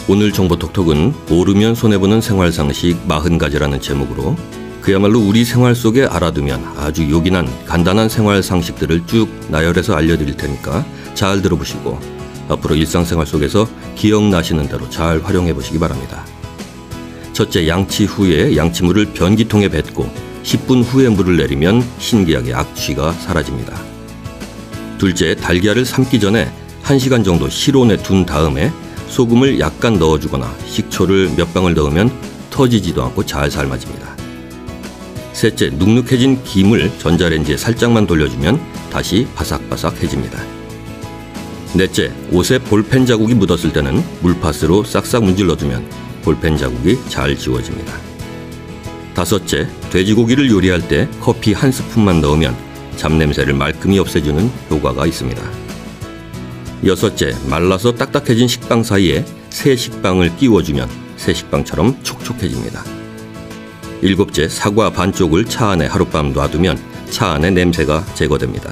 오늘 정보톡톡은 모르면 손해보는 생활상식 40가지라는 제목으로 그야말로 우리 생활 속에 알아두면 아주 요긴한 간단한 생활상식들을 쭉 나열해서 알려드릴 테니까 잘 들어보시고 앞으로 일상생활 속에서 기억나시는 대로 잘 활용해 보시기 바랍니다. 첫째, 양치 후에 양치물을 변기통에 뱉고 10분 후에 물을 내리면 신기하게 악취가 사라집니다. 둘째, 달걀을 삶기 전에 1시간 정도 실온에 둔 다음에 소금을 약간 넣어주거나 식초를 몇 방울 넣으면 터지지도 않고 잘 삶아집니다. 셋째, 눅눅해진 김을 전자레인지에 살짝만 돌려주면 다시 바삭바삭해집니다. 넷째, 옷에 볼펜 자국이 묻었을 때는 물파스로 싹싹 문질러주면 볼펜 자국이 잘 지워집니다. 다섯째, 돼지고기를 요리할 때 커피 1스푼만 넣으면 잡냄새를 말끔히 없애주는 효과가 있습니다. 여섯째, 말라서 딱딱해진 식빵 사이에 새 식빵을 끼워주면 새 식빵처럼 촉촉해집니다. 일곱째, 사과 반쪽을 차 안에 하룻밤 놔두면 차 안의 냄새가 제거됩니다.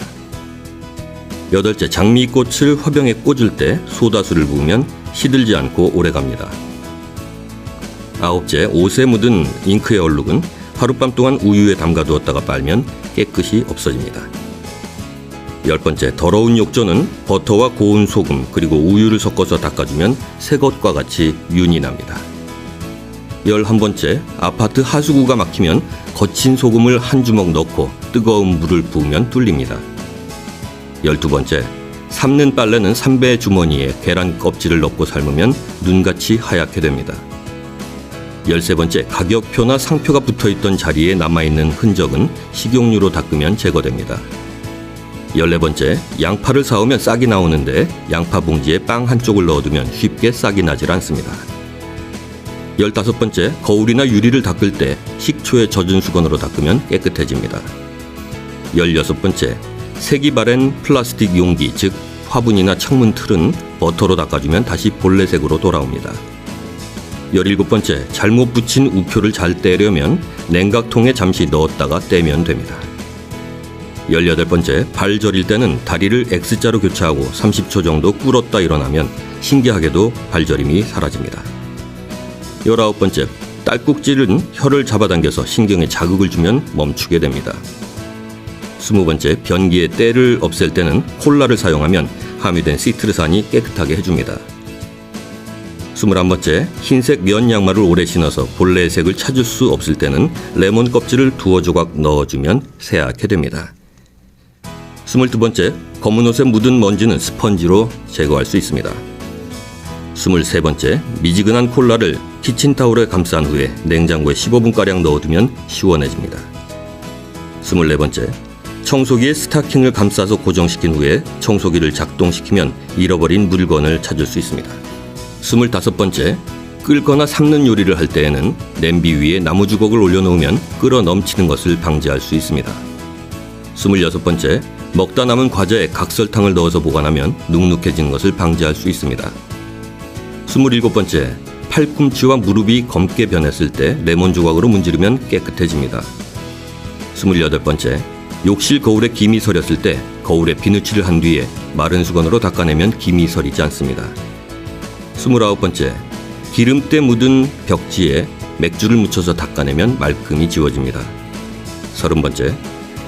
여덟째, 장미꽃을 화병에 꽂을 때 소다수를 부으면 시들지 않고 오래갑니다. 아홉째, 옷에 묻은 잉크의 얼룩은 하룻밤 동안 우유에 담가두었다가 빨면 깨끗이 없어집니다. 10번째, 더러운 욕조는 버터와 고운 소금 그리고 우유를 섞어서 닦아주면 새 것과 같이 윤이 납니다. 11번째, 아파트 하수구가 막히면 거친 소금을 한 주먹 넣고 뜨거운 물을 부으면 뚫립니다. 12번째, 삶는 빨래는 삼배 주머니에 계란 껍질을 넣고 삶으면 눈같이 하얗게 됩니다. 13번째, 가격표나 상표가 붙어있던 자리에 남아있는 흔적은 식용유로 닦으면 제거됩니다. 14번째, 양파를 사오면 싹이 나오는데 양파 봉지에 빵 한쪽을 넣어두면 쉽게 싹이 나질 않습니다. 15번째, 거울이나 유리를 닦을 때 식초에 젖은 수건으로 닦으면 깨끗해집니다. 16번째, 색이 바랜 플라스틱 용기, 즉 화분이나 창문 틀은 버터로 닦아주면 다시 본래색으로 돌아옵니다. 17번째, 잘못 붙인 우표를 잘 떼려면 냉각통에 잠시 넣었다가 떼면 됩니다. 18번째, 발 저릴 때는 다리를 X자로 교차하고 30초 정도 꿇었다 일어나면 신기하게도 발저림이 사라집니다. 19번째, 딸꾹질은 혀를 잡아당겨서 신경에 자극을 주면 멈추게 됩니다. 20번째, 변기의 때를 없앨 때는 콜라를 사용하면 함유된 시트르산이 깨끗하게 해줍니다. 21번째, 흰색 면 양말을 오래 신어서 본래의 색을 찾을 수 없을 때는 레몬 껍질을 두어 조각 넣어주면 새하얗게 됩니다. 22번째, 검은 옷에 묻은 먼지는 스펀지로 제거할 수 있습니다. 23번째, 미지근한 콜라를 키친타올에 감싼 후에 냉장고에 15분가량 넣어두면 시원해집니다. 24번째, 청소기에 스타킹을 감싸서 고정시킨 후에 청소기를 작동시키면 잃어버린 물건을 찾을 수 있습니다. 25번째, 끓거나 삶는 요리를 할 때에는 냄비 위에 나무 주걱을 올려놓으면 끓어 넘치는 것을 방지할 수 있습니다. 26번째, 먹다 남은 과자에 각설탕을 넣어서 보관하면 눅눅해지는 것을 방지할 수 있습니다. 27번째, 팔꿈치와 무릎이 검게 변했을 때 레몬 조각으로 문지르면 깨끗해집니다. 28번째, 욕실 거울에 김이 서렸을 때 거울에 비누칠을 한 뒤에 마른 수건으로 닦아내면 김이 서리지 않습니다. 29번째, 기름때 묻은 벽지에 맥주를 묻혀서 닦아내면 말끔히 지워집니다. 30번째,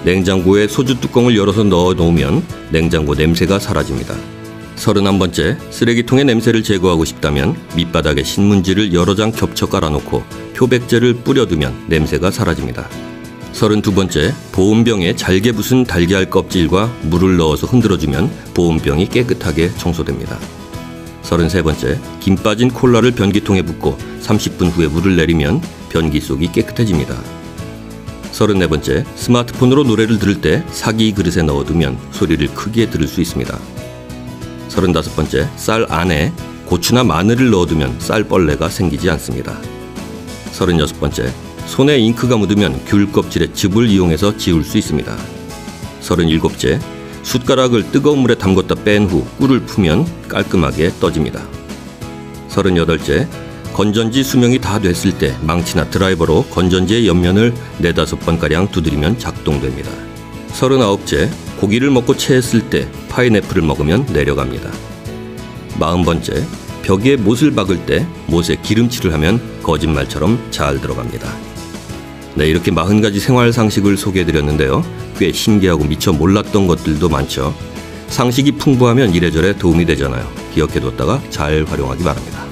냉장고에 소주 뚜껑을 열어서 넣어 놓으면 냉장고 냄새가 사라집니다. 31번째, 쓰레기통의 냄새를 제거하고 싶다면 밑바닥에 신문지를 여러 장 겹쳐 깔아놓고 표백제를 뿌려두면 냄새가 사라집니다. 32번째, 보온병에 잘게 부순 달걀 껍질과 물을 넣어서 흔들어주면 보온병이 깨끗하게 청소됩니다. 33번째, 김 빠진 콜라를 변기통에 붓고 30분 후에 물을 내리면 변기 속이 깨끗해집니다. 34번째, 스마트폰으로 노래를 들을 때 사기 그릇에 넣어두면 소리를 크게 들을 수 있습니다. 35번째, 쌀 안에 고추나 마늘을 넣어두면 쌀벌레가 생기지 않습니다. 36번째, 손에 잉크가 묻으면 귤 껍질의 즙을 이용해서 지울 수 있습니다. 37번째, 숟가락을 뜨거운 물에 담궜다 뺀 후 꿀을 풀면 깔끔하게 떠집니다. 38번째, 건전지 수명이 다 됐을 때 망치나 드라이버로 건전지의 옆면을 4-5번가량 두드리면 작동됩니다. 39번째, 고기를 먹고 체했을 때 파인애플을 먹으면 내려갑니다. 40번째, 벽에 못을 박을 때 못에 기름칠을 하면 거짓말처럼 잘 들어갑니다. 네, 이렇게 40가지 생활 상식을 소개해드렸는데요. 꽤 신기하고 미처 몰랐던 것들도 많죠. 상식이 풍부하면 이래저래 도움이 되잖아요. 기억해뒀다가 잘 활용하기 바랍니다.